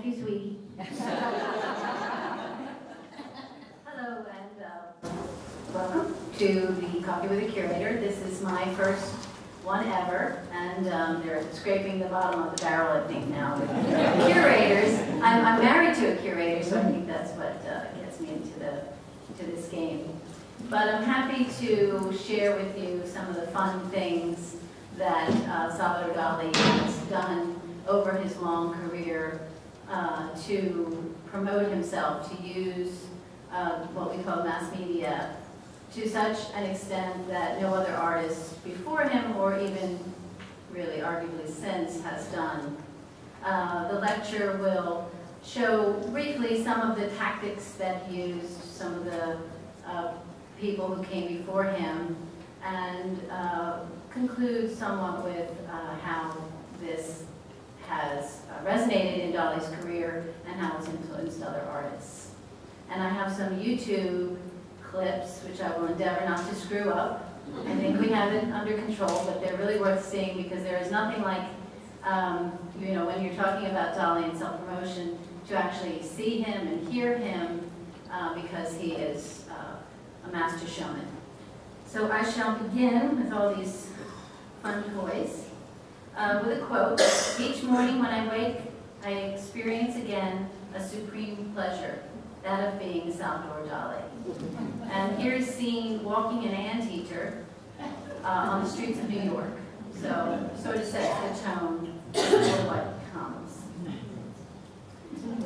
Thank you, sweetie. Hello, and welcome to the Coffee with a Curator. This is my first one ever, and they're scraping the bottom of the barrel, I think, now with curators. I'm married to a curator, so I think that's what gets me into this game. But I'm happy to share with you some of the fun things that Salvador Dali has done over his long career to promote himself, to use what we call mass media to such an extent that no other artist before him, or even really arguably since, has done. The lecture will show briefly some of the tactics that he used, some of the people who came before him, and conclude somewhat with how this has resonated in Dali's career and how it's influenced other artists. And I have some YouTube clips, which I will endeavor not to screw up. I think we have it under control, but they're really worth seeing because there is nothing like, you know, when you're talking about Dali and self-promotion, to actually see him and hear him because he is a master showman. So I shall begin with all these fun toys with a quote. Each morning when I wake, I experience again a supreme pleasure, that of being Salvador Dali. And here's seen walking an anteater on the streets of New York. So sort of sets the tone for what comes.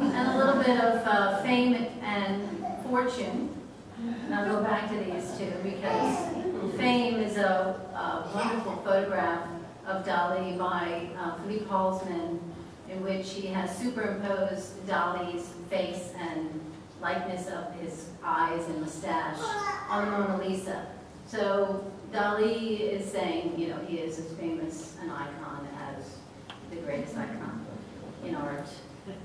And a little bit of fame and fortune. And I'll go back to these two because Fame is a wonderful photograph of Dali by Philippe Halsman, in which he has superimposed Dali's face and likeness of his eyes and mustache on the Mona Lisa. So Dali is saying, you know, he is as famous an icon as the greatest icon in art.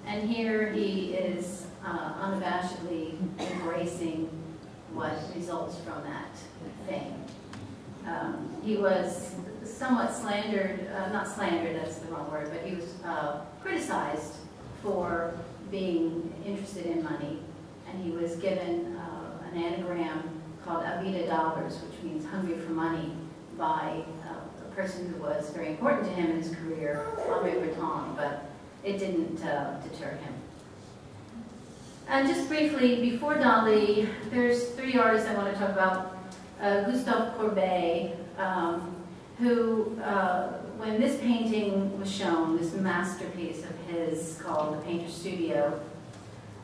And here he is unabashedly embracing what results from that fame. He was somewhat slandered, not slandered, that's the wrong word, but he was criticized for being interested in money. And he was given an anagram called Avida Dollars, which means hungry for money, by a person who was very important to him in his career, Henri Breton, but it didn't deter him. And just briefly, before Dali, there's three artists I want to talk about. Gustav Klimt, who, when this painting was shown, this masterpiece of his called The Painter's Studio,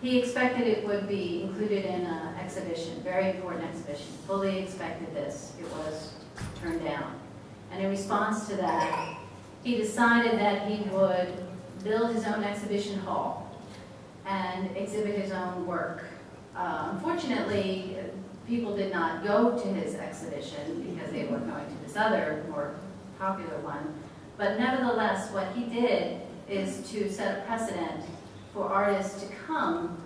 he expected it would be included in an exhibition, very important exhibition. Fully expected this. It was turned down. And in response to that, he decided that he would build his own exhibition hall and exhibit his own work. Unfortunately, people did not go to his exhibition because they were going to this other, more popular one. But nevertheless, what he did is to set a precedent for artists to come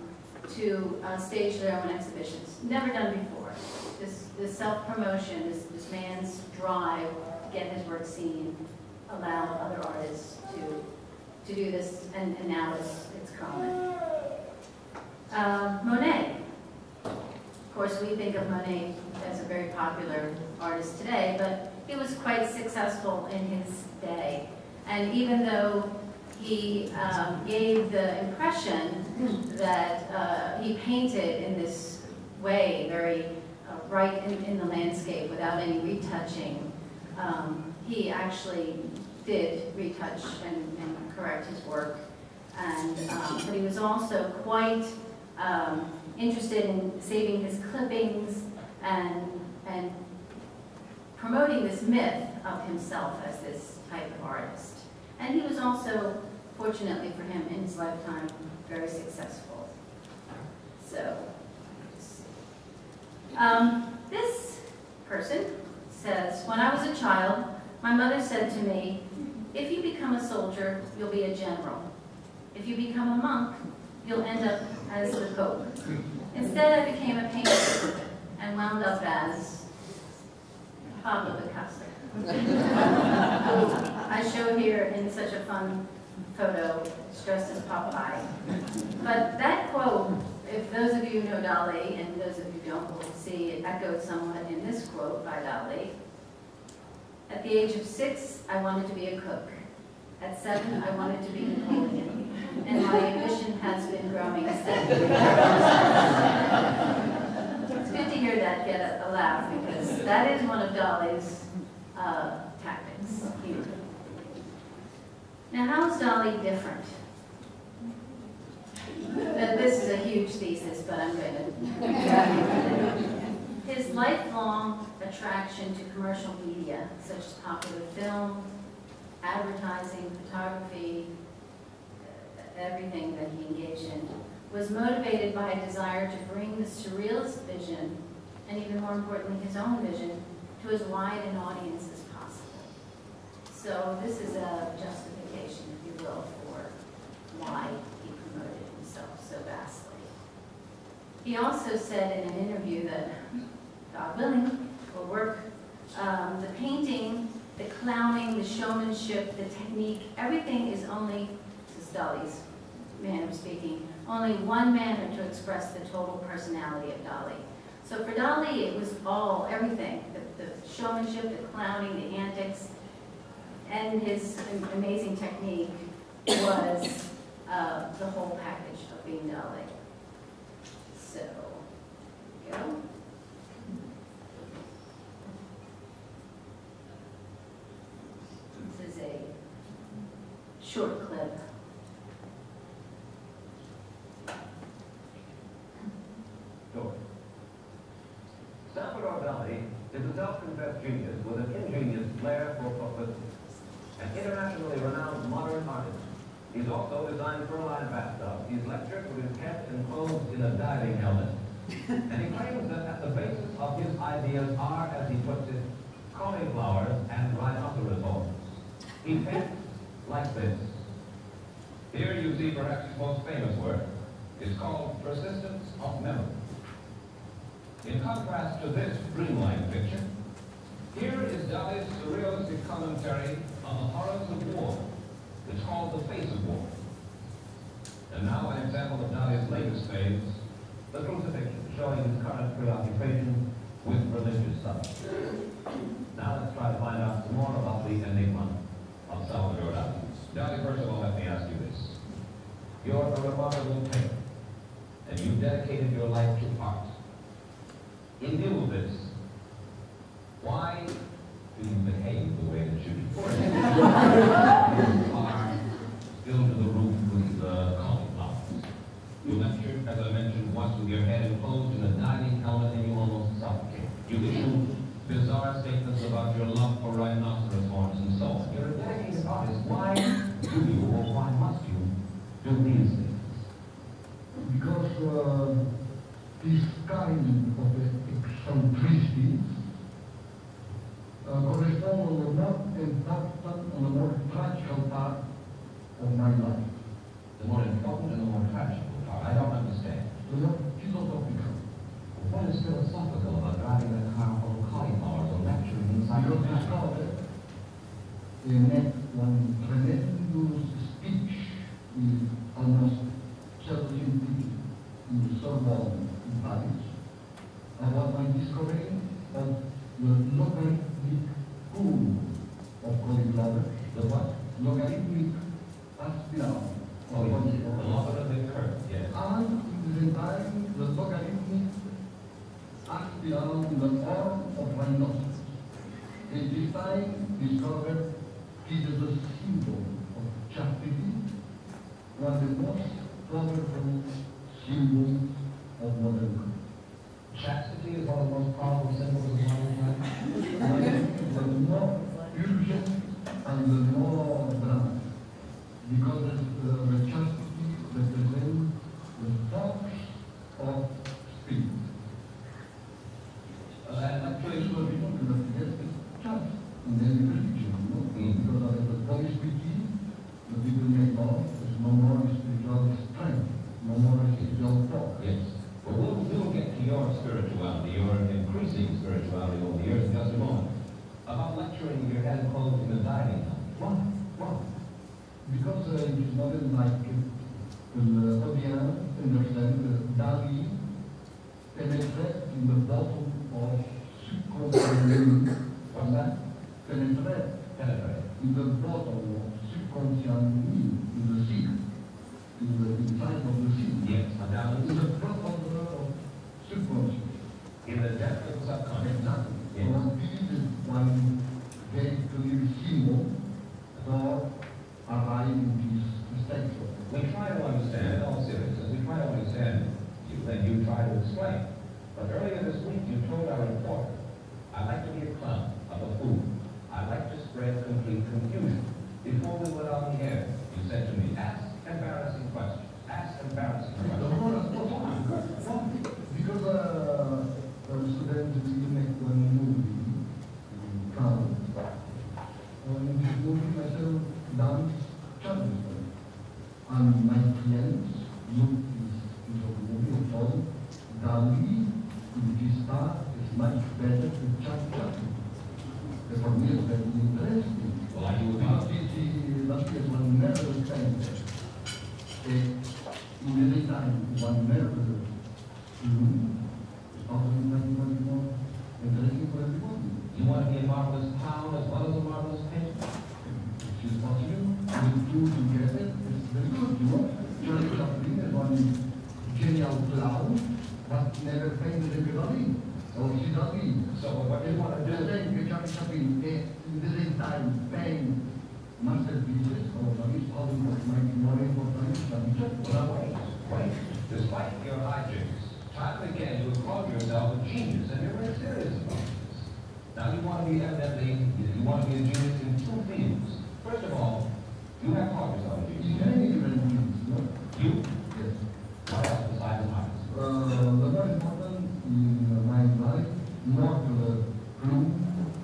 to stage their own exhibitions. Never done before. This self-promotion, this man's drive to get his work seen, allowed other artists to do this, and now it's common. Monet. Of course, we think of Monet as a very popular artist today, but he was quite successful in his day. And even though he gave the impression that he painted in this way, very right in the landscape without any retouching, he actually did retouch and correct his work. And, but he was also quite interested in saving his clippings and promoting this myth of himself as this type of artist. And he was also, fortunately for him, in his lifetime, very successful. So, this person says, when I was a child, my mother said to me, if you become a soldier, you'll be a general. If you become a monk, you'll end up as the Pope. Instead, I became a painter and wound up as Pablo Picasso. I show here in such a fun photo, it's dressed as Popeye. But that quote, if those of you who know Dalí, and those of you who don't, will see it echoed somewhat in this quote by Dalí. At the age of 6, I wanted to be a cook. At 7, I wanted to be Napoleon. And my ambition has been growing steadily. It's good to hear that get a laugh, because that is one of Dalí's tactics here. Now, how is Dalí different? This is a huge thesis, but I'm going to. His lifelong attraction to commercial media, such as popular film, advertising, photography, everything that he engaged in, was motivated by a desire to bring the surrealist vision, and even more importantly, his own vision, to as wide an audience as possible. So this is a justification, if you will, for why he promoted himself so vastly. He also said in an interview that, God willing, will work. The painting, the clowning, the showmanship, the technique, everything is only, this is Dalí's manner of speaking, only one manner to express the total personality of Dalí. So for Dalí, it was all, everything, the showmanship, the clowning, the antics, and his amazing technique was the whole package of being Dalí. So, here we go. This is a short clip. Salvador Dali is a self-confessed genius with an ingenious flair for publicity. An internationally renowned modern artist. He's also designed fur-lined bathtubs. He's lectured with his head enclosed in a diving helmet. And he claims that at the basis of his ideas are, as he puts it, cauliflowers and rhinoceros horns. He paints like this. Here you see perhaps his most famous work. It's called Persistence of Memory. In contrast to this dreamlike picture, here is Dalí's surrealistic commentary on the horrors of war. It's called The Face of War. And now an example of Dalí's latest phase, the crucifixion, showing his current preoccupation with religious subjects. Now let's try to find out some more about the enigma of Salvador Dali. Dalí, first of all, let me ask you this. You're a remarkable painter, and you've dedicated your life to art. In view of this, why do you behave the way that you do? For example, you are filled to the roof with cauliflowers. You lectured, as I mentioned, once with your head enclosed in a diving helmet and you almost suffocate. You issue bizarre statements about your love for rhinoceros horns and so on. You're a dedicated artist. Why do you, or why must you, do these things? Because this kind of eccentricities correspond on the more important and the more tragical part of my life. The more important and the more tragical part? I don't understand. The more philosophical. What is philosophical about driving a car full of cauliflowers or lecturing inside Because your this car? author made one tremendous speech with almost certainty in the Sorbonne in Paris about my discovery of the logarithmic pool of cauliflowers. The what? Logarithmic aspiral. Oh, yes. The logarithmic curve, yes. And presenting the logarithmic aspiral in the form of rhinoceros. And this time discovered it is a symbol of chastity, one of the most powerful symbols of modern life. Chastity is one of the most powerful symbols of modern life. The more urgent and the more dramatic, because the chastity represents the force of spirit. And actually, so we don't investigate the chance in any religion, you know, because of the Publicity, the people make law, there's no more spiritual strength, no more spiritual power. Yes. But we'll get to your spirituality, your increasing spirituality over the years in just a moment. About lecturing your head enclosed in a diving helmet. Why? Because it is not like the audience understand that Dalí penetrates in the bottom of subconscious penetrate in the bottom of subconscious in the seed, in the inside of the seed. Yes, and now In the bottom of subconscious. in the depth of the subconscious. Exactly. Yes. So this is one very clear symbol for arriving this state. We try to understand, in all seriousness, we try to understand you, and you try to explain. But earlier this week, you told our reporter, I'd like to be a clown, a buffoon. I'd like to spread complete confusion. Before we went on the air, you said to me, ask embarrassing questions. Ask embarrassing questions. Because a student will make one movie, clown. In this movie, myself dance Charleston. And my friends look this movie and told Dalí in this part is much better than Charleston. For me, it's very interesting. Well, are you Because that is one never spent. In the daytime, one never interesting for everybody. You want to be a marvelous clown as well as a marvelous painter? Which is possible. The two together is very good, you know. Charlie Chaplin is one genial clown, but never painted everybody. Or she doesn't. So what do you want to do? Charlie Chaplin, in the same time, paint masterpieces, or at least all more important than Well, wait. Despite your hijinks, time and again you have called yourself a genius, and you're very serious about this. Now you want to be evidently, you want to be a genius in two fields. First of all, you have called yourself a genius. many different things, no? You? Yes. What else besides the artist? The more important in my life, more to the room,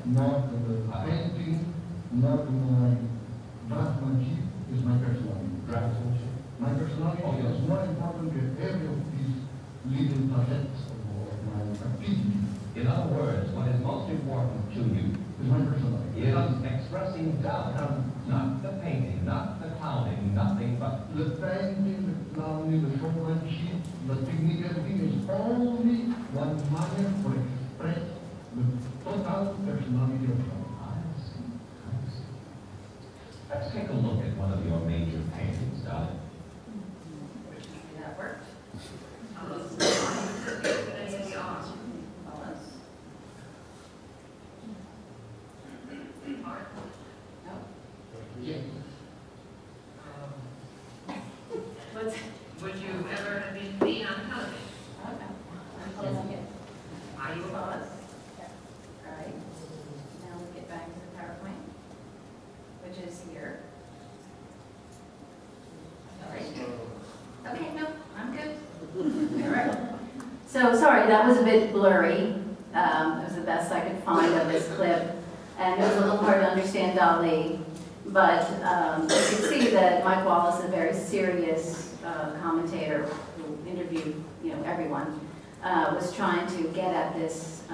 more to the painting, more to my draftsmanship is my personality. Draftsmanship? My personality is more important than every of these little facets of my activity. In other words, what is most important to you Is my personality. is expressing doubt, not the painting, not the clowning, nothing but The painting, the clowning, the showmanship, the technique, everything is only one manner for express the total personality of God. I see. Let's take a look at one of your major paintings, Dalí. That worked. Yes. Would you ever have been seen on television? Are you a boss? All right. Now we get back to the PowerPoint, which is here. Sorry. Okay, no, I'm good. All right. So sorry, that was a bit blurry. It was the best I could find of this clip, and it was a little hard to understand Dalí. But you can see that Mike Wallace, a very serious commentator who interviewed, everyone, was trying to get at this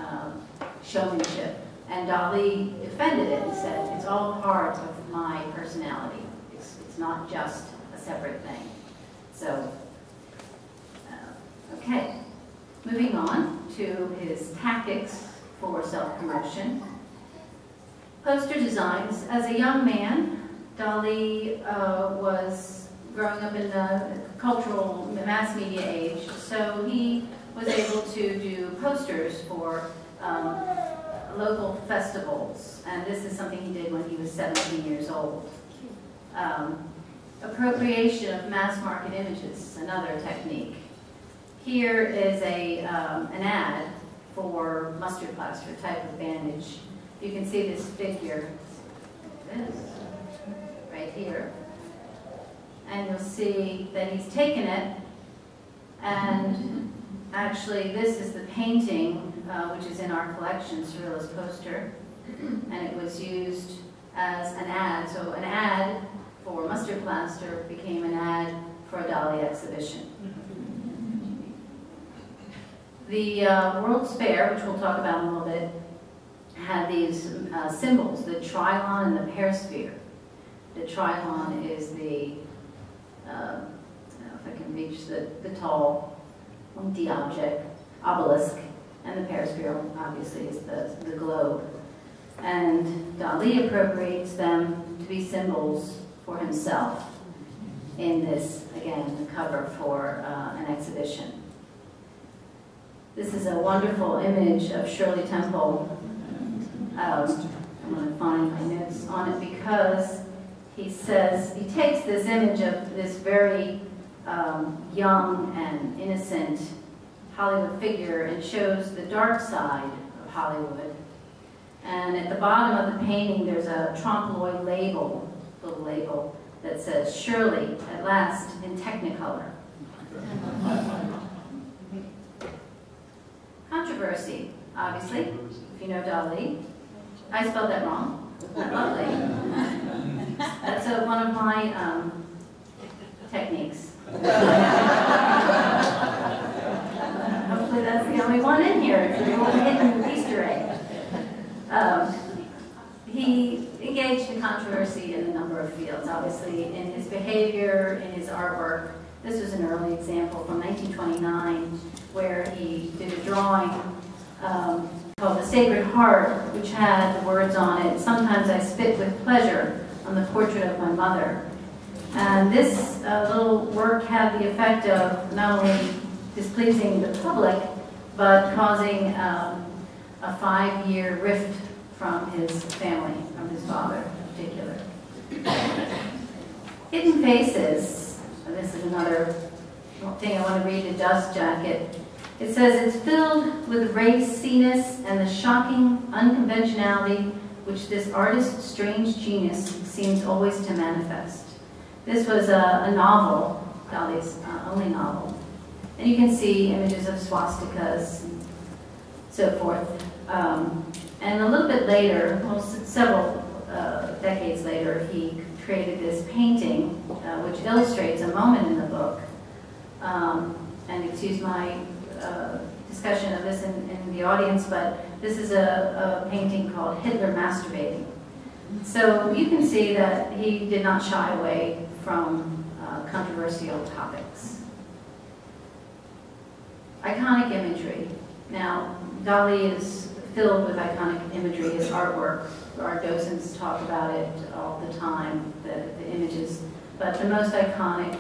showmanship. And Dalí defended it and said, it's all part of my personality. It's not just a separate thing. So, okay. Moving on to his tactics for self-promotion. Poster designs. As a young man, Dalí was growing up in the cultural mass media age, so he was able to do posters for local festivals, and this is something he did when he was 17 years old. Appropriation of mass market images, another technique. Here is an ad for mustard plaster type of bandage. You can see this figure, this, right here. And you'll see that he's taken it, and actually this is the painting, which is in our collection, Surrealist Poster, and it was used as an ad. So an ad for mustard plaster became an ad for a Dalí exhibition. The World's Fair, which we'll talk about in a little bit, had these symbols, the trilon and the perisphere. The trilon is the, I don't know if I can reach the tall, pointy object, obelisk, and the perisphere obviously is the globe. And Dalí appropriates them to be symbols for himself in this, again, the cover for an exhibition. This is a wonderful image of Shirley Temple. I'm going to find my notes on it because he says, he takes this image of this very young and innocent Hollywood figure and shows the dark side of Hollywood. And at the bottom of the painting, there's a trompe l'oeil label, little label, that says, Shirley, at last, in Technicolor. Controversy, obviously, if you know Dalí. I spelled that wrong. Lovely. That's one of my techniques. Hopefully that's the only one in here. It's a little hidden Easter egg. He engaged in controversy in a number of fields, obviously in his behavior, in his artwork. This was an early example from 1929 where he did a drawing called The Sacred Heart, which had the words on it, "Sometimes I spit with pleasure on the portrait of my mother." And this little work had the effect of not only displeasing the public, but causing a 5-year rift from his family, from his father in particular. Hidden Faces, this is another thing I want to read, the dust jacket. It says, it's filled with raciness and the shocking unconventionality which this artist's strange genius seems always to manifest. This was a novel, Dalí's only novel. And you can see images of swastikas and so forth. And a little bit later, well, several decades later, he created this painting which illustrates a moment in the book. And excuse my discussion of this in the audience, but this is a painting called Hitler Masturbating. So you can see that he did not shy away from controversial topics. Iconic imagery. Now, Dalí is filled with iconic imagery, his artwork. Our docents talk about it all the time, the images. But the most iconic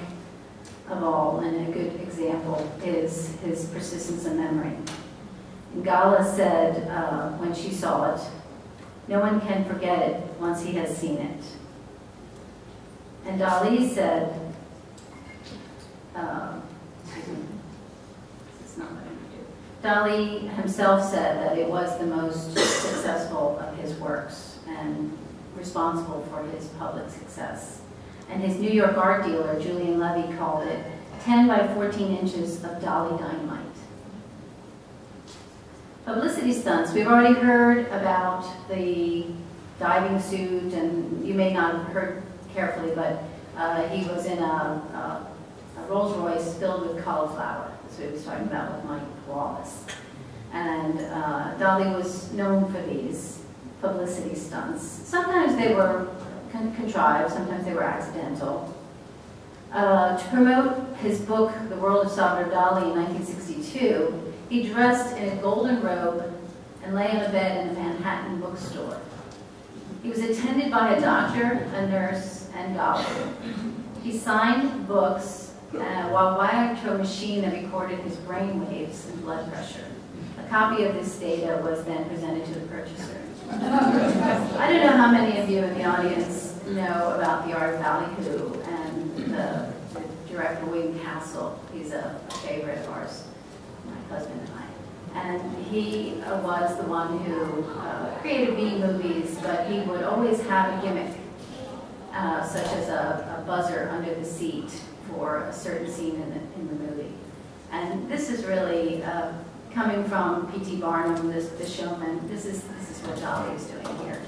of all, and a good example, is his persistence of memory. And Gala said when she saw it, no one can forget it once he has seen it. And Dalí said, Dalí himself said that it was the most successful of his works and responsible for his public success. And his New York art dealer, Julian Levy, called it 10 by 14 inches of Dalí dynamite. Publicity stunts. We've already heard about the diving suit, and you may not have heard carefully, but he was in a Rolls Royce filled with cauliflower. That's what he was talking about with Mike Wallace. And Dalí was known for these publicity stunts. Sometimes they were contrived, sometimes they were accidental. To promote his book, The World of Salvador Dali, in 1962, he dressed in a golden robe and lay on a bed in a Manhattan bookstore. He was attended by a doctor, a nurse, and doctor. He signed books while wired to a machine that recorded his brain waves and blood pressure. A copy of this data was then presented to the purchaser. I don't know how many of you in the audience know about The Art of Ballyhoo and the director William Castle. He's a favorite of ours, my husband and I. And he was the one who created B movies, but he would always have a gimmick, such as a buzzer under the seat for a certain scene in the movie. And this is really coming from P.T. Barnum, the showman. This is what Dalí is doing here.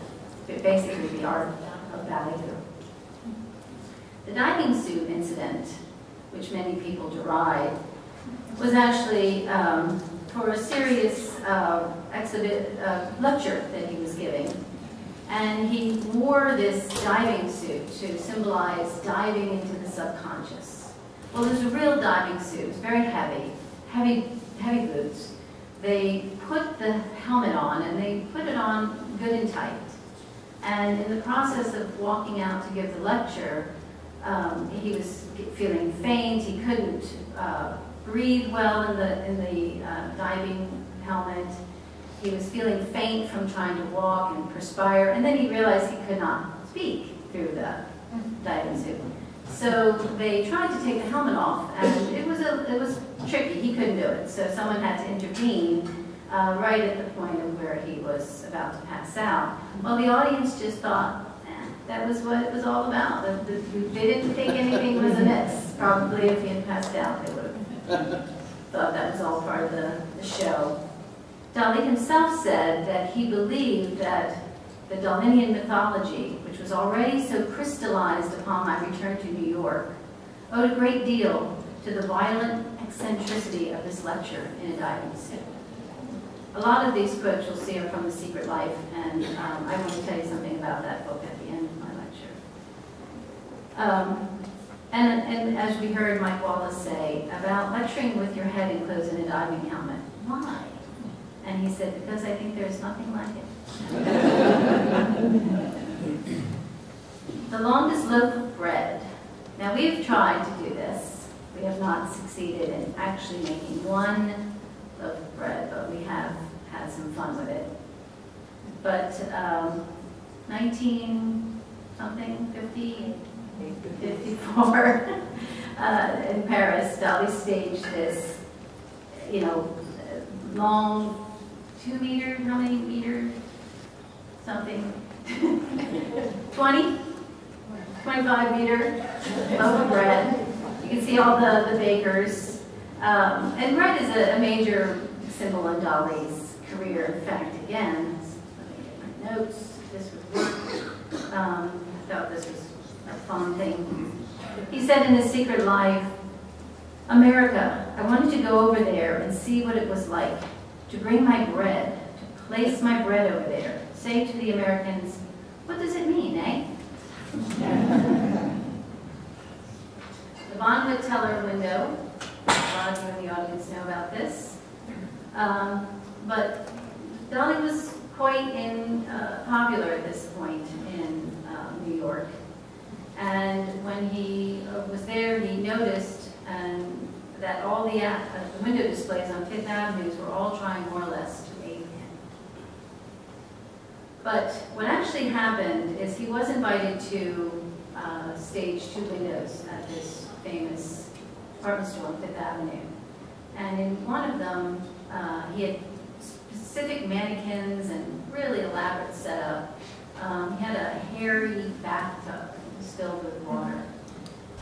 Basically, the art of Ballyhoo. The diving suit incident, which many people deride, was actually for a serious lecture that he was giving. And he wore this diving suit to symbolize diving into the subconscious. Well, it was a real diving suit. It was very heavy, heavy boots. They put the helmet on, and they put it on good and tight. And in the process of walking out to give the lecture, he was feeling faint. He couldn't breathe well in the diving helmet. He was feeling faint from trying to walk and perspire, and then he realized he could not speak through the diving suit. So they tried to take the helmet off, and it was tricky. He couldn't do it, so someone had to intervene right at the point of where he was about to pass out. Well, the audience just thought, that was what it was all about. They didn't think anything was amiss. Probably if he had passed out, they would have thought that was all part of the show. Dalí himself said that he believed that the Dalinian mythology, which was already so crystallized upon my return to New York, owed a great deal to the violent eccentricity of this lecture in a diving suit. A lot of these quotes you'll see are from The Secret Life, and I want to tell you something about that book at the end of my lecture. And as we heard Mike Wallace say, about lecturing with your head enclosed in a diving helmet. Why? And he said, because I think there's nothing like it. The longest loaf of bread. Now we've tried to do this. We have not succeeded in actually making one loaf of bread, but we have had some fun with it. But 54, in Paris, Dalí staged this, long 2 meter, how many meters? Something. 20? 25 meter loaf of bread. You can see all the bakers. And bread is a major symbol in Dalí's career. In fact, again, let me get my notes. This would work. I thought this was a fun thing. He said in His Secret Life, America, I wanted to go over there and see what it was like to bring my bread, to place my bread over there. Say to the Americans, what does it mean, eh? The Von Witt-Teller window. A lot of you in the audience know about this. But Dalí was quite popular at this point in New York. And when he was there, he noticed that all the window displays on Fifth Avenue were all trying more or less to aid him. But what actually happened is he was invited to stage 2 windows at this famous department store on Fifth Avenue. And in one of them, he had specific mannequins and really elaborate setup. He had a hairy bathtub filled with water.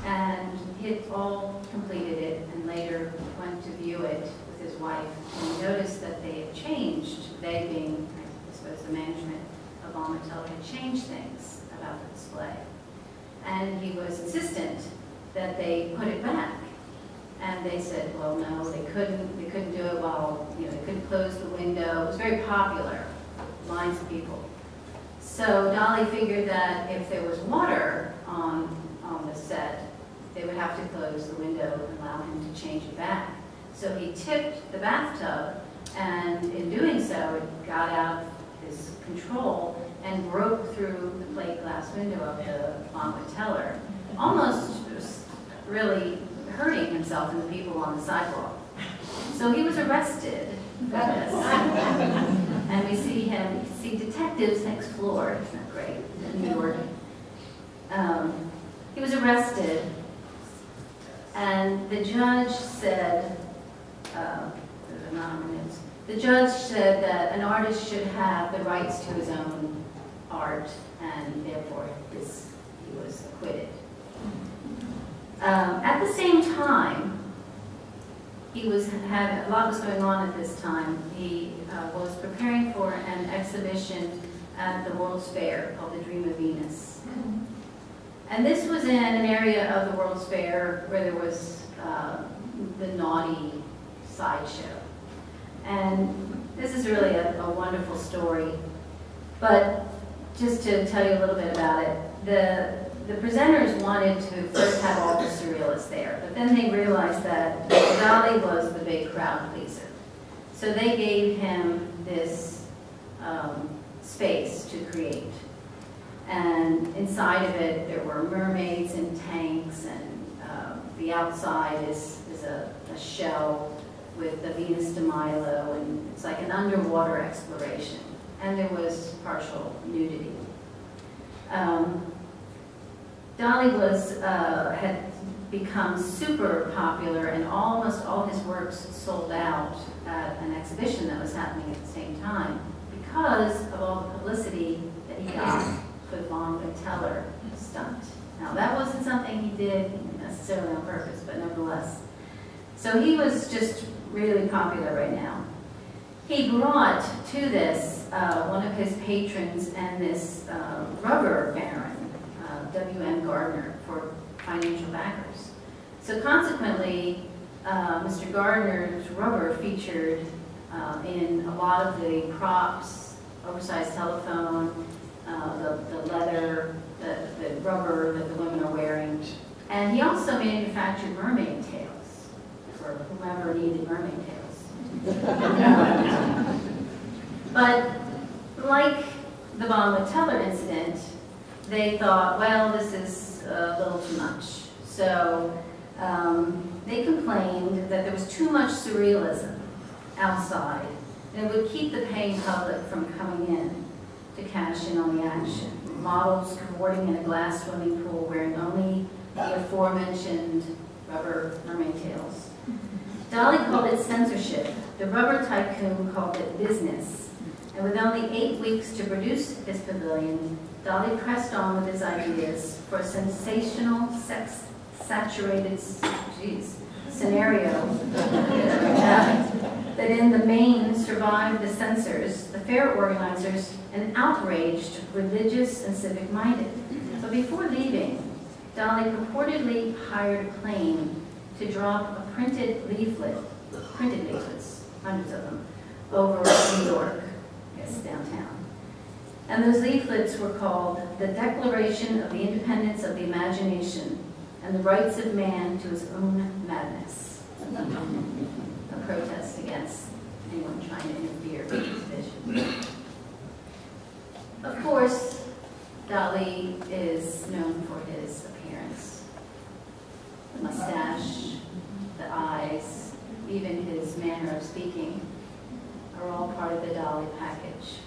And he had all completed it and later went to view it with his wife. And he noticed that they had changed. They being, I suppose, the management of Von Witt-Teller had changed things about the display. And he was insistent that they put it back. And they said, well, no, they couldn't do it while, they couldn't close the window. It was very popular, lines of people. So Dalí figured that if there was water on the set, they would have to close the window and allow him to change it back. So he tipped the bathtub, and in doing so, it got out of his control and broke through the plate glass window of the Von Witt-Teller, almost really hurting himself and the people on the sidewalk. So he was arrested for this. And we see detectives next floor. Isn't that great? In New York. He was arrested, and the judge said, the judge said that an artist should have the rights to his own art, and therefore he was acquitted. At the same time, had a lot was going on at this time. He was preparing for an exhibition at the World's Fair called The Dream of Venus. And this was in an area of the World's Fair where there was the naughty sideshow. And this is really a wonderful story. But just to tell you a little bit about it, the presenters wanted to first have all the surrealists there, but then they realized that Dalí was the big crowd pleaser. So they gave him this space to create. And inside of it, there were mermaids and tanks, and the outside is a shell with the Venus de Milo, and it's like an underwater exploration. And there was partial nudity. Dalí had become super popular, and almost all his works sold out at an exhibition that was happening at the same time because of all the publicity that he got with Von Teller stunt. Now that wasn't something he did necessarily on purpose, but nevertheless. So he was just really popular right now. He brought to this one of his patrons and this rubber baron, W.M. Gardner, for financial backers. So consequently, Mr. Gardner's rubber featured in a lot of the props, oversized telephone, the leather, the rubber that the women are wearing. And he also manufactured mermaid tails for whomever needed mermaid tails. But like the Von Teller incident, they thought, well, this is a little too much. So they complained that there was too much surrealism outside, and it would keep the paying public from coming in to cash in on the action. Models cavorting in a glass swimming pool wearing only the aforementioned rubber mermaid tails. Dalí called it censorship. The rubber tycoon called it business. And with only 8 weeks to produce his pavilion, Dalí pressed on with his ideas for a sensational, sex-saturated scenario that in the main survived the censors, the fair organizers, and outraged religious and civic-minded. So before leaving, Dalí purportedly hired a plane to drop a printed leaflets, hundreds of them, over New York, yes, downtown. And those leaflets were called The Declaration of the Independence of the Imagination and the Rights of Man to His Own Madness. A protest against anyone trying to interfere with his vision. Of course, Dalí is known for his appearance. The mustache, the eyes, even his manner of speaking are all part of the Dalí package.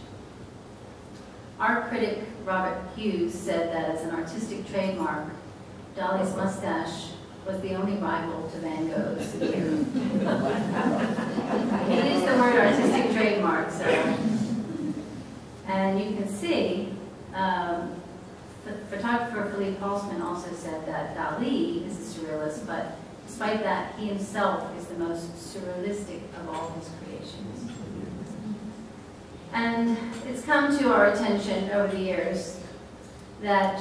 Art critic Robert Hughes said that as an artistic trademark, Dalí's mustache was the only rival to Van Gogh's beard. He used the word artistic trademark, so. And you can see, photographer Philippe Halsman also said that Dalí is a surrealist, but despite that, he himself is the most surrealistic of all his creations. And it's come to our attention over the years that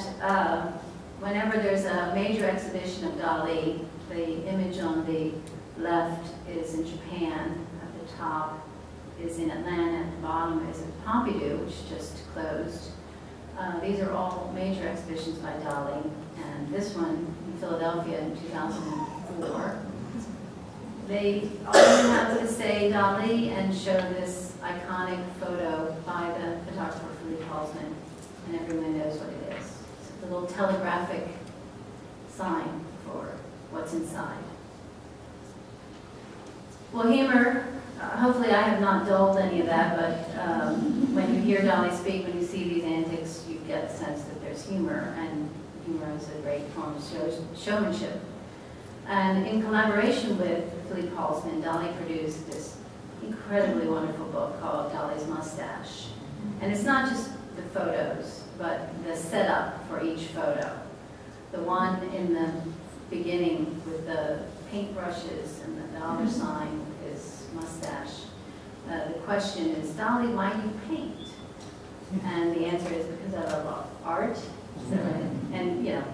whenever there's a major exhibition of Dalí, the image on the left is in Japan, at the top is in Atlanta, at the bottom is at Pompidou, which just closed. These are all major exhibitions by Dalí, and this one in Philadelphia in 2004. They all have to say Dalí and show this iconic photo by the photographer Philippe Halsman, and everyone knows what it is. It's a little telegraphic sign for what's inside. Well, humor, hopefully I have not dulled any of that, but when you hear Dalí speak, when you see these antics, you get the sense that there's humor, and humor is a great form of showmanship. And in collaboration with Philippe Halsman, Dalí produced this incredibly wonderful book called Dalí's Mustache. And it's not just the photos, but the setup for each photo. The one in the beginning with the paintbrushes and the dollar sign with his mustache. The question is, Dalí, why do you paint? And the answer is because I love art. So, and, you know,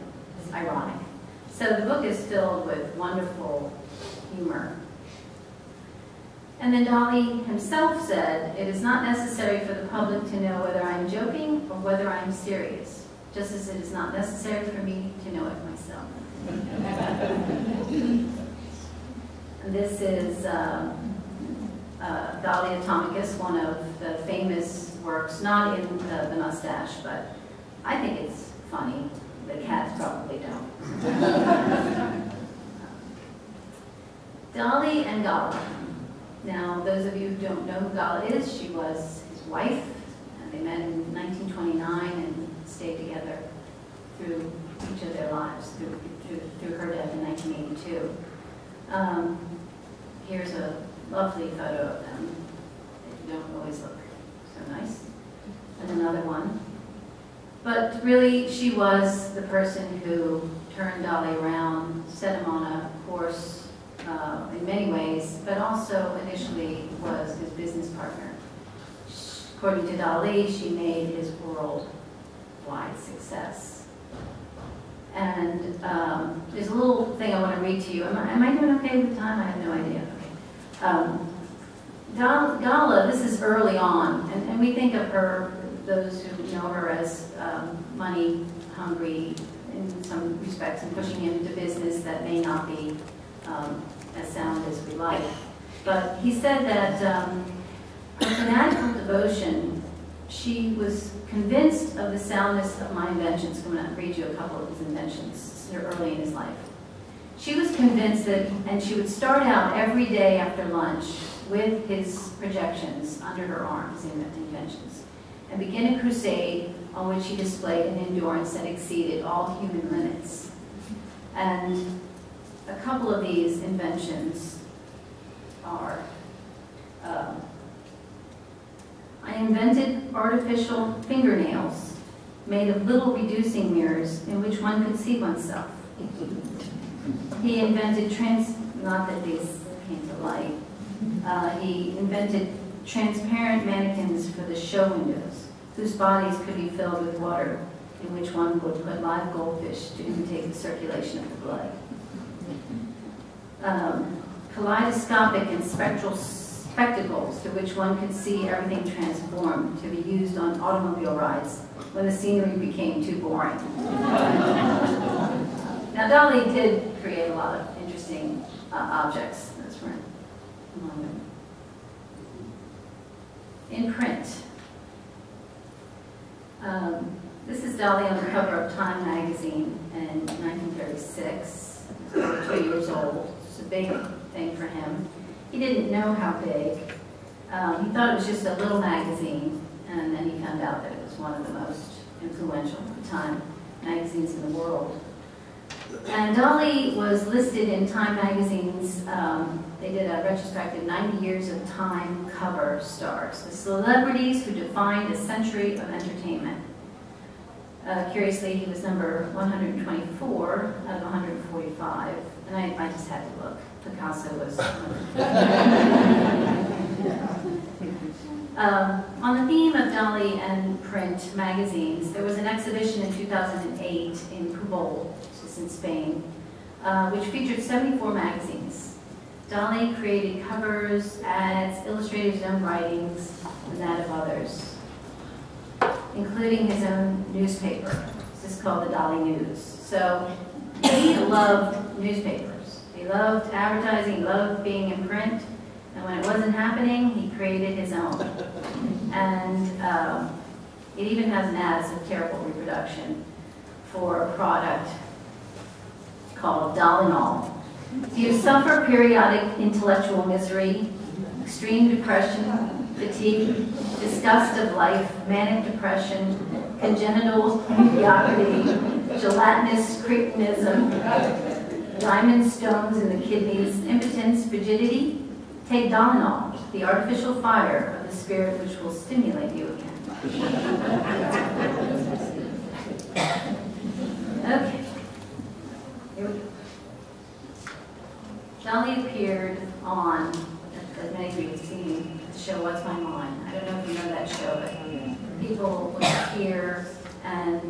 it's ironic. So the book is filled with wonderful humor. And then Dalí himself said, "It is not necessary for the public to know whether I am joking or whether I am serious, just as it is not necessary for me to know it myself." And this is Dalí Atomicus, one of the famous works, not in the Mustache, but I think it's funny. The cats probably don't. Dalí and Gala. Now, those of you who don't know who Gala is, she was his wife, and they met in 1929 and stayed together through each of their lives, through her death in 1982. Here's a lovely photo of them. They don't always look so nice. And another one. But really, she was the person who turned Dalí around, set him on a course in many ways, but also initially was his business partner. According to Dalí, she made his worldwide success. And there's a little thing I want to read to you. Am I doing okay with time? I have no idea. Gala, this is early on, and we think of her, those who know her, as money hungry in some respects and pushing him into business that may not be as sound as we like. But he said that her fanatical devotion, she was convinced of the soundness of my inventions. I'm going to read you a couple of his inventions early in his life. She was convinced that, and she would start out every day after lunch with his projections under her arm, his inventions, and begin a crusade on which he displayed an endurance that exceeded all human limits. And a couple of these inventions are, I invented artificial fingernails made of little reducing mirrors in which one could see oneself. He invented not that these came to light, he invented transparent mannequins for the show windows, whose bodies could be filled with water, in which one would put live goldfish to imitate the circulation of the blood. Kaleidoscopic and spectral spectacles through which one could see everything transformed to be used on automobile rides when the scenery became too boring. Now, Dalí did create a lot of interesting objects. Those were among them. In print. This is Dalí on the cover of Time magazine in 1936. He was 2 years old. It's a big thing for him. He didn't know how big. He thought it was just a little magazine, and then he found out that it was one of the most influential at the time magazines in the world. And Dalí was listed in Time magazine's, they did a retrospective 90 years of Time cover stars, the celebrities who defined a century of entertainment. Curiously, he was number 124 out of 145, and I just had to look. Picasso was on the theme of Dalí and print magazines, there was an exhibition in 2008 in Pujol, which is in Spain, which featured 74 magazines. Dalí created covers, ads, illustrated his own writings, and that of others, including his own newspaper. This is called the Dalí News. So he loved newspapers. He loved advertising, he loved being in print, and when it wasn't happening, he created his own. And it even has an ad, it's a terrible reproduction, for a product called Dalí-related. Do you suffer periodic intellectual misery, extreme depression, fatigue, disgust of life, manic depression, congenital mediocrity, gelatinous cretinism, diamond stones in the kidneys, impotence, frigidity? Take Dalí-related, the artificial fire of the spirit which will stimulate you again. Okay, here we go. Dalí appeared on, as many of you have seen, the show What's My Mind. I don't know if you know that show, but people would appear and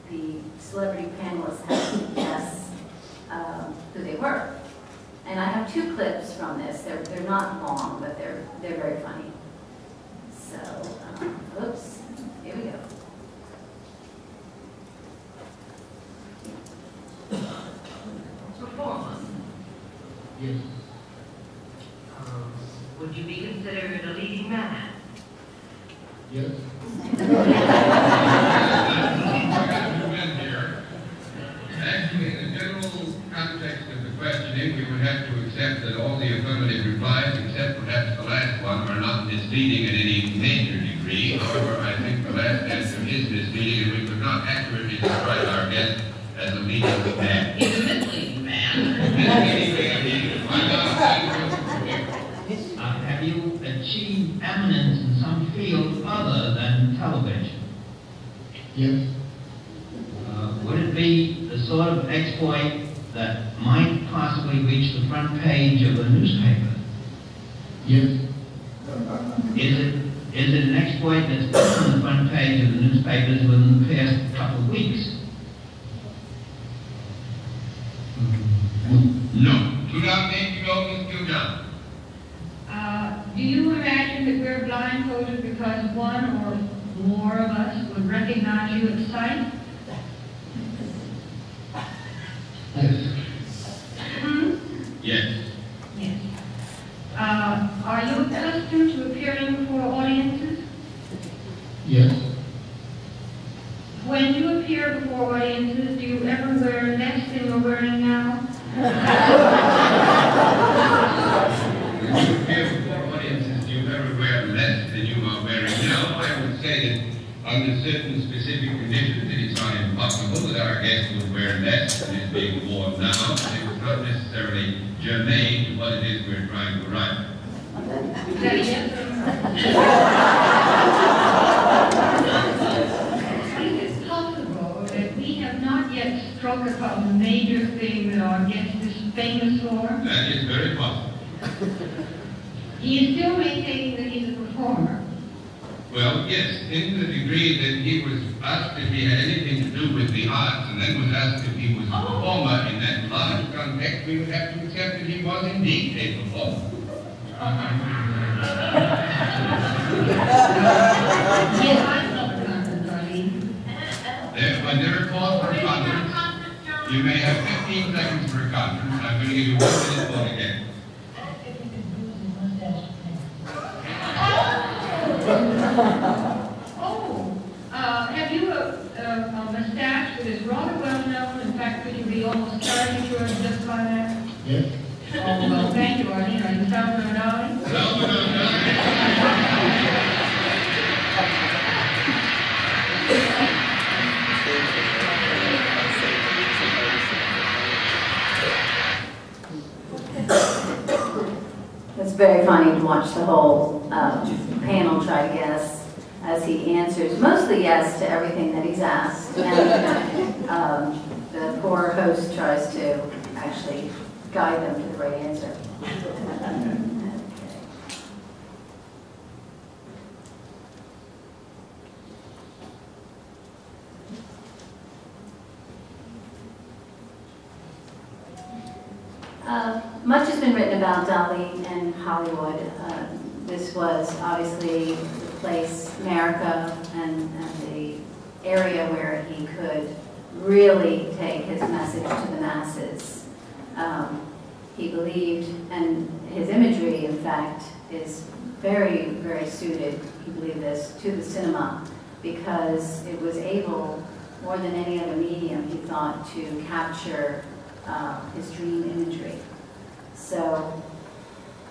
the celebrity panelists had to guess who they were. And I have 2 clips from this. They're not long, but they're very funny. So, oops, here we go. Performance. Yes. Would you be considered a leading man? Yes. Actually, in the general context of the questioning, we would have to accept that all the affirmative replies, except perhaps the last one, are not misleading in any major degree. However, I think the last answer is misleading, and we could not accurately describe our guest as a leading man. He's a misleading man. Have you achieved eminence in some field other than television? Yes. Would it be the sort of exploit that might possibly reach the front page of a newspaper? Yes. Is it an exploit that's been on the front page of the newspapers within the past couple of weeks? No. 2008 to go, Ms. Giljohn. Do you imagine that we're blindfolded because one or more of us would recognize you at sight? Yes. Hmm? Yes. Yes. Are you accustomed to appearing before audiences? Yes. When you appear before audiences, do you ever wear less than you're wearing now? When you appear before audiences, do you ever wear less than you are wearing now? I would say that under certain specific conditions, it is not impossible that our guest would wear less than is being worn now. It is not necessarily germane to what it is we're trying to write. Is that a yes? Is it possible that we have not yet struck upon the major thing that our guest is famous for? That is very possible. He is still maintaining that he's a performer. Well, yes, in the degree that he was asked if he had anything to do with the arts, and then was asked if he was a performer in that large context, we would have to accept that he was indeed a performer. Yes, I love Dr. Dalí. When there are calls for a conference, you may have 15 seconds for a conference. I'm going to give you 1 minute for it again. Have you a mustache that is rather well known? In fact, could you be almost caricatured just by that? Yes. Oh, well, thank you, Arlene. Are you Salvador Dali? Salvador Dali. It's very funny to watch the whole panel try to guess as he answers mostly yes to everything that he's asked. And the poor host tries to actually guide them to the right answer. Much has been written about Dalí in Hollywood. This was obviously the place, America, and the area where he could really take his message to the masses. He believed, and his imagery, in fact, is very, very suited, he believed this, to the cinema, because it was able, more than any other medium, he thought, to capture his dream imagery. So,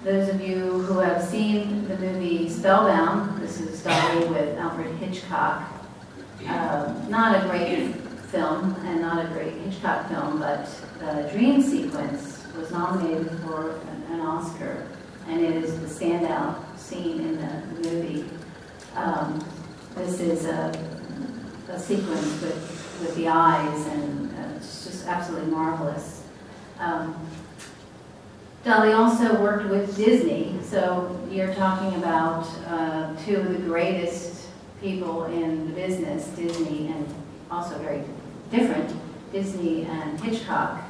those of you who have seen the movie Spellbound, this is Dalí with Alfred Hitchcock. Not a great film, and not a great Hitchcock film, but the dream sequence was nominated for an Oscar, and it is the standout scene in the movie. This is a sequence with the eyes, and it's just absolutely marvelous. Dalí also worked with Disney, so you're talking about two of the greatest people in the business, Disney, and also very different, Disney and Hitchcock,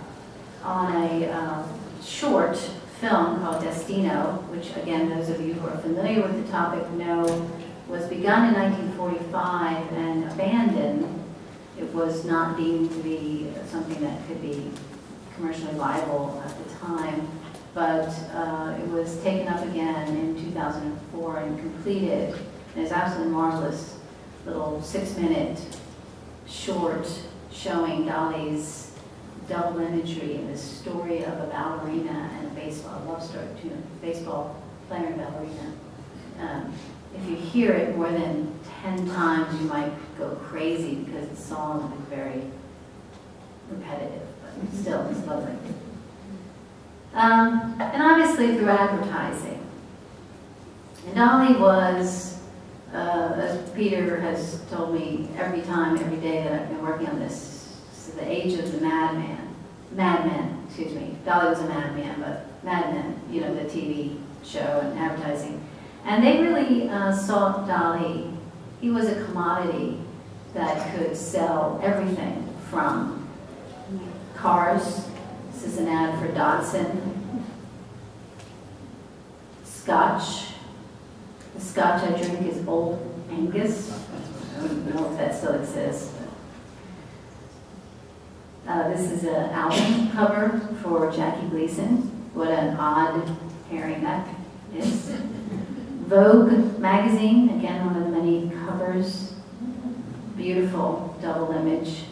on a short film called Destino, which again, those of you who are familiar with the topic know was begun in 1945 and abandoned. It was not deemed to be something that could be commercially viable at the time, but it was taken up again in 2004 and completed. And it's absolutely marvelous little 6-minute short showing Dalí's double imagery and the story of a ballerina and a baseball, love story between a baseball player and ballerina. If you hear it more than 10 times, you might go crazy because the song is very repetitive, but still, it's lovely. And obviously through advertising. And Dalí was, as Peter has told me every time, every day that I've been working on this, the age of the madmen, excuse me. Dalí was a madman, but Mad Men, you know, the TV show and advertising. And they really saw Dalí. He was a commodity that could sell everything from cars. This is an ad for Datsun. Scotch. The scotch I drink is Old Angus. I don't know if that still exists. This is an album cover for Jackie Gleason. What an odd hairy neck is. Vogue magazine, again, one of the many covers. Beautiful double image.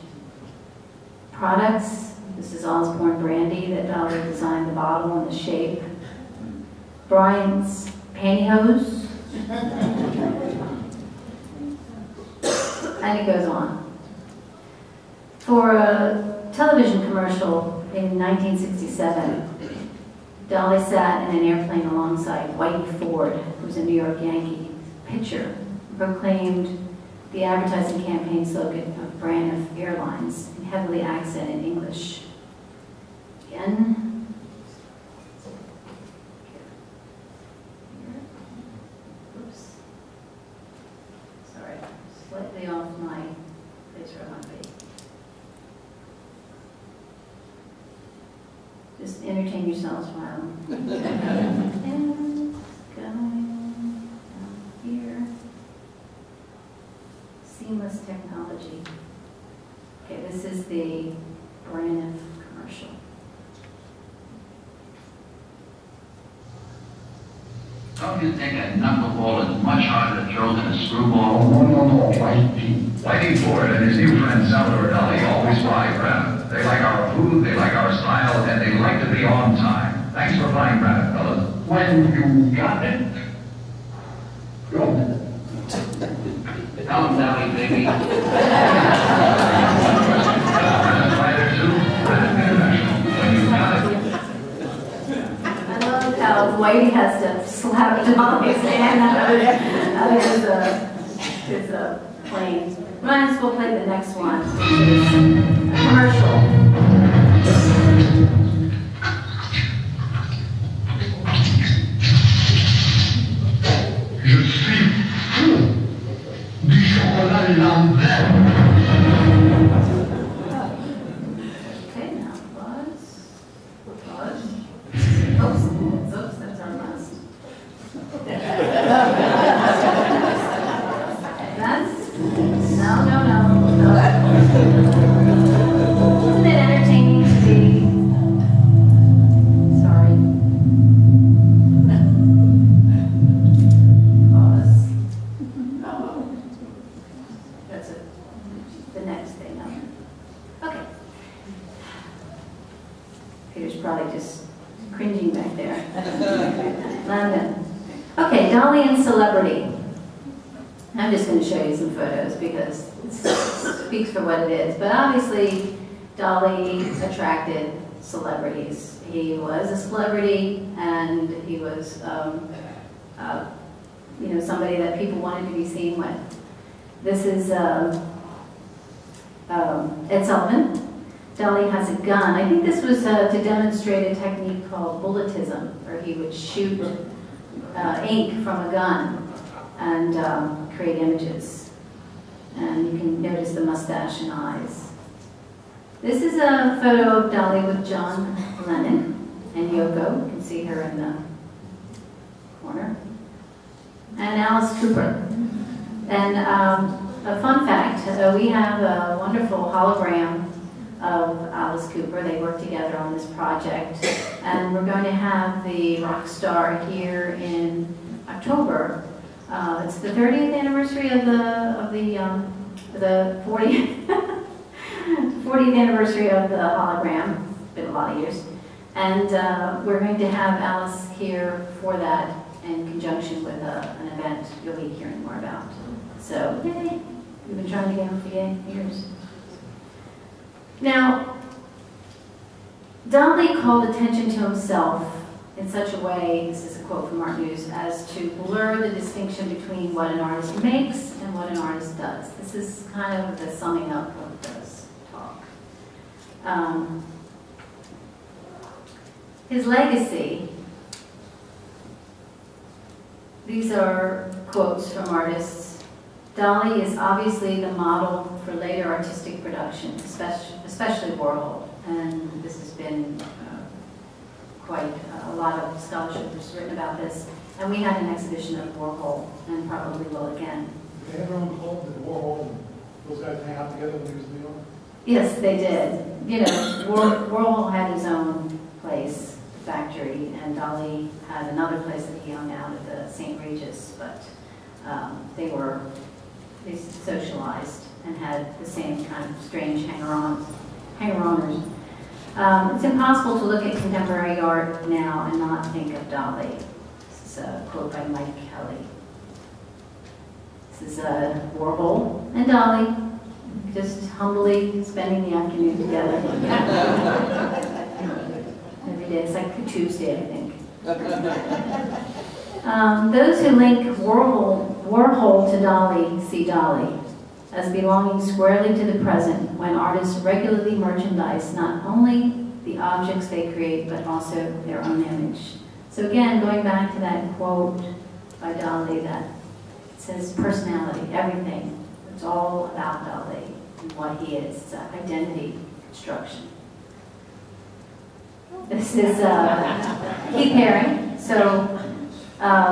Products. This is Osborne Brandy that Dalí designed the bottle and the shape. Brian's pantyhose. And it goes on. For a television commercial in 1967, Dalí sat in an airplane alongside Whitey Ford, who was a New York Yankee pitcher, proclaimed the advertising campaign slogan of Braniff Airlines in heavily accented English. Again. Oops. Sorry, slightly off my place where I want to be. Just entertain yourselves while and going down here. Seamless technology. Okay, this is the Braniff commercial. Don't you think a knuckleball is much harder to throw than a screwball? No, Whitey Ford and his new friend Salvador Dali always fly Braniff. They like our food, they like our style, and they like to be on time. Thanks for flying Braniff, fellas. When you got it. Go. Tell him, Dalí, baby. I love how Whitey has to slap Dalí's hand out of his plane. Might as well play the next one. Commercial. Je suis fou du chocolat Lambert. Okay, now pause. Oops, that's our last. That's, no. Isn't it entertaining to be, sorry. Pause. That's it. The next thing up. Okay. Peter's probably just cringing back there. London. Okay, Dalí and celebrity. I'm just going to show you some photos because it speaks for what it is. But obviously, Dalí attracted celebrities. He was a celebrity, and he was, somebody that people wanted to be seen with. This is Ed Sullivan. Dalí has a gun. I think this was to demonstrate a technique called bulletism, where he would shoot ink from a gun and create images. And you can notice the mustache and eyes. This is a photo of Dalí with John Lennon. and Yoko. You can see her in the corner. And Alice Cooper. And a fun fact, we have a wonderful hologram of Alice Cooper. They worked together on this project. And we're going to have the rock star here in October. It's the 30th anniversary of the 40th 40th anniversary of the hologram. It's been a lot of years. And we're going to have Alice here for that in conjunction with an event you'll be hearing more about. So, yay! We've been trying to get him for years. Now, Dalí called attention to himself in such a way, this is a quote from Art News, as to blur the distinction between what an artist makes and what an artist does. This is kind of the summing up of this talk. His legacy, these are quotes from artists. Dalí is obviously the model for later artistic production, especially Warhol, and this has been quite a lot of scholarship was written about this. And we had an exhibition of Warhol, and probably will again. They had their own club, did Warhol and those guys hang out together when he was in New York? Yes, they did. You know, Warhol had his own place, factory, and Dalí had another place that he hung out at the St. Regis, but they socialized and had the same kind of strange hanger-oners. It's impossible to look at contemporary art now and not think of Dalí. This is a quote by Mike Kelly. This is Warhol and Dalí just humbly spending the afternoon together. Every day, it's like a Tuesday, I think. Those who link Warhol to Dalí see Dalí as belonging squarely to the present when artists regularly merchandise not only the objects they create but also their own image. So again, going back to that quote by Dalí that says personality, everything. It's all about Dalí and what he is. It's an identity construction. This is Keith Haring. So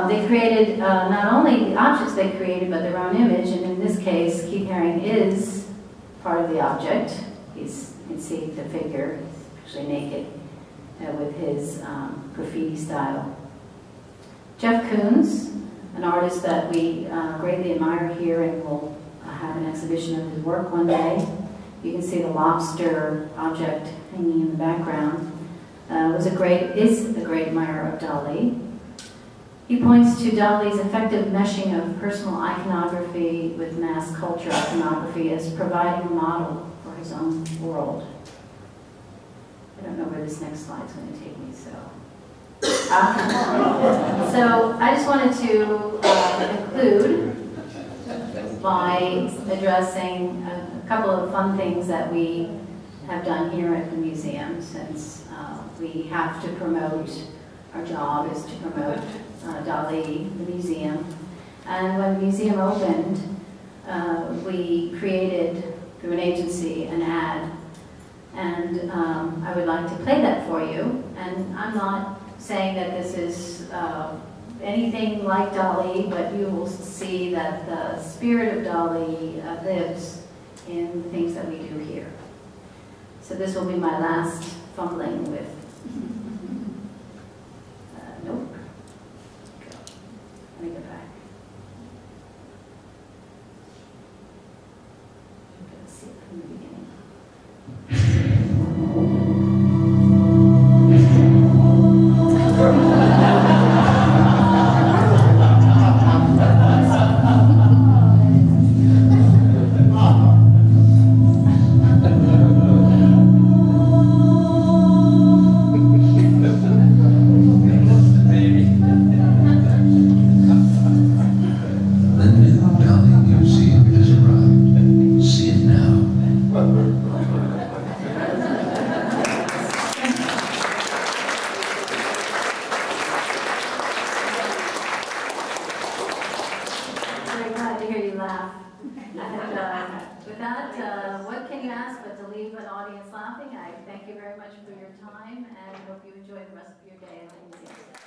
they created not only the objects they created, but their own image. And in this case, Keith Haring is part of the object. You can see the figure, he's actually naked, with his graffiti style. Jeff Koons, an artist that we greatly admire here, and will have an exhibition of his work one day. You can see the lobster object hanging in the background. Is a great admirer of Dalí. He points to Dalí's effective meshing of personal iconography with mass culture iconography as providing a model for his own world. I don't know where this next slide is going to take me, so. So I just wanted to conclude by addressing a couple of fun things that we have done here at the museum, since we have to promote, our job is to promote Dalí, the museum. And when the museum opened, we created, through an agency, an ad. And I would like to play that for you. And I'm not saying that this is anything like Dalí, but you will see that the spirit of Dalí lives in the things that we do here. So this will be my last fumbling with. Nope. Let me go back. Let's see it from the beginning. The new Dalí Museum has arrived. See it now. With that, what can you ask but to leave an audience laughing? I thank you very much for your time and hope you enjoy the rest of your day at the museum.